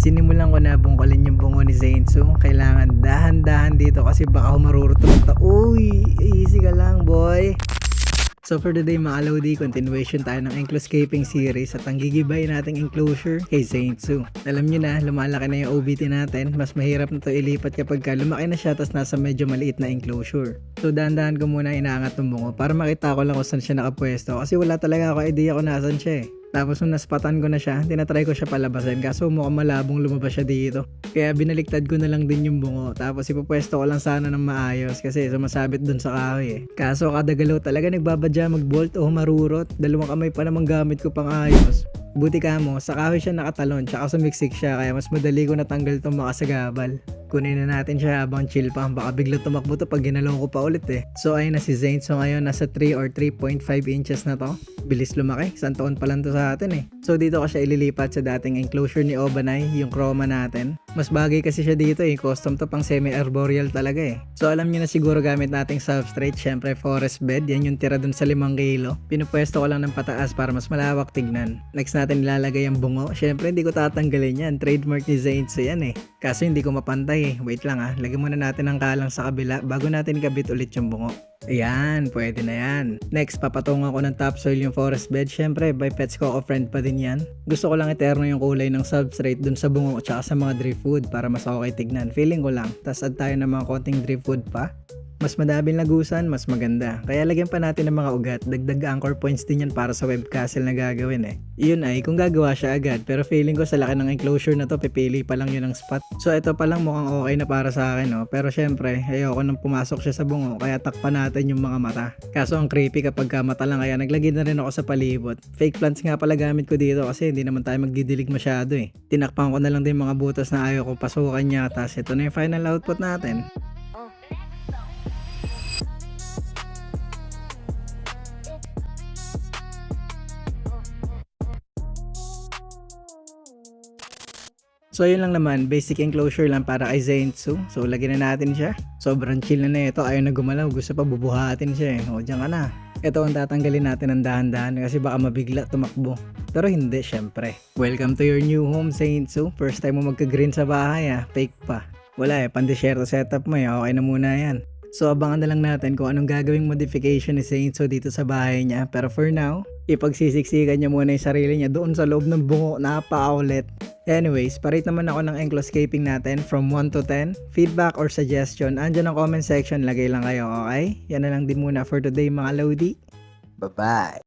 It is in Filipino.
Sinimulan ko na bungkalin yung bungo ni Zainzu. Kailangan dahan-dahan dito kasi baka humarurutong ta. Uy, easy ka lang boy. So for today mga Lodi, continuation tayo ng Encloscaping series at ang gigibay nating enclosure kay Zainzu. Alam nyo na, lumalaki na yung OBT natin, mas mahirap na to ilipat kapag lumaki na siya tas nasa medyo maliit na enclosure. So dahan-dahan ko muna inaangat ng bungo para makita ko lang kung saan siya nakapwesto kasi wala talaga ako idea kung nasan siya eh. Tapos nung naspatan ko na siya, tinatry ko siya palabasin kaso mukhang malabong lumabas siya dito. Kaya binaliktad ko na lang din yung bungo tapos ipupwesto ko lang sana ng maayos kasi sumasabit dun sa kahoy eh. Kaso kada galaw talaga nagbabadya mag-bolt o marurot. Dalawang kamay pa namang gamit ko pang ayos. Buti ka mo, sa kahoy siya nakatalon tsaka sumiksik siya kaya mas madali ko natanggal itong makasagabal. Kunin na natin siya habang chill pa, baka bigla tumakbo to pag ginalaw ko pa ulit eh. So ayun na si Zainzu ngayon, nasa 3 or 3.5 inches na to. Bilis lumaki, isang taon pa lang to sa atin eh. So dito ko siya ililipat sa dating enclosure ni Obanai, yung chroma natin. Mas bagay kasi siya dito eh, custom to pang semi-arboreal talaga eh. So alam niyo na siguro gamit nating substrate, syempre forest bed, yan yung tira dun sa 5 kilo. Pinupwesto ko lang ng pataas para mas malawak tignan. Next natin ilalagay ang bungo, syempre hindi ko tatanggalin yan, trademark ni Zainzu yan eh. Kaso hindi ko mapantay eh, wait lang ah, lagyan muna natin ang kalang sa kabila bago natin ikabit ulit yung bungo. Ayan, pwede na yan. Next, papatungan ko ng topsoil yung forest bed. Syempre, by Pets Coco friend pa din yan. Gusto ko lang eterno yung kulay ng substrate dun sa bungo at sa mga driftwood para mas okay tignan. Feeling ko lang. Tapos add tayo ng mga konting driftwood pa. Mas madaming lagusan, mas maganda. Kaya lagyan pa natin ng mga ugat. Dagdag anchor points din yan para sa web castle na gagawin eh. Iyon ay kung gagawa siya agad. Pero feeling ko sa laki ng enclosure na to, pipili pa lang yun ang spot. So ito pa lang mukhang okay na para sa akin no. Pero syempre, ayoko nang pumasok siya sa bungo. Kaya takpan natin yung mga mata. Kaso ang creepy kapag mata lang. Kaya naglagay na rin ako sa palibot. Fake plants nga pala gamit ko dito kasi hindi naman tayo magdidilig masyado eh. Tinakpan ko na lang din mga butas na ayaw kong pasukan niya. Tapos ito na yung final output natin. So yun lang naman, basic enclosure lang para kay Zainzu. So lagyan na natin siya. Sobrang chill na ito, ayaw na gumalaw, gusto pa bubuhatin siya eh. O diyan ka na. Ito ang tatanggalin natin ng dahan-dahan kasi baka mabigla tumakbo. Pero hindi syempre. Welcome to your new home Zainzu. First time mo magka-green sa bahay ah, fake pa. Wala eh, pandesyerto setup mo eh, okay na muna yan. So abangan na lang natin kung anong gagawing modification ni Zainzu dito sa bahay niya. Pero for now, ipagsisiksikan niya muna yung sarili niya doon sa loob ng bungo, napaka-outlet. Anyways, parate naman ako ng Encloscaping natin from 1 to 10. Feedback or suggestion, andyan ang comment section, lagay lang kayo, okay? Yan na lang din muna for today mga Lodi. Bye-bye!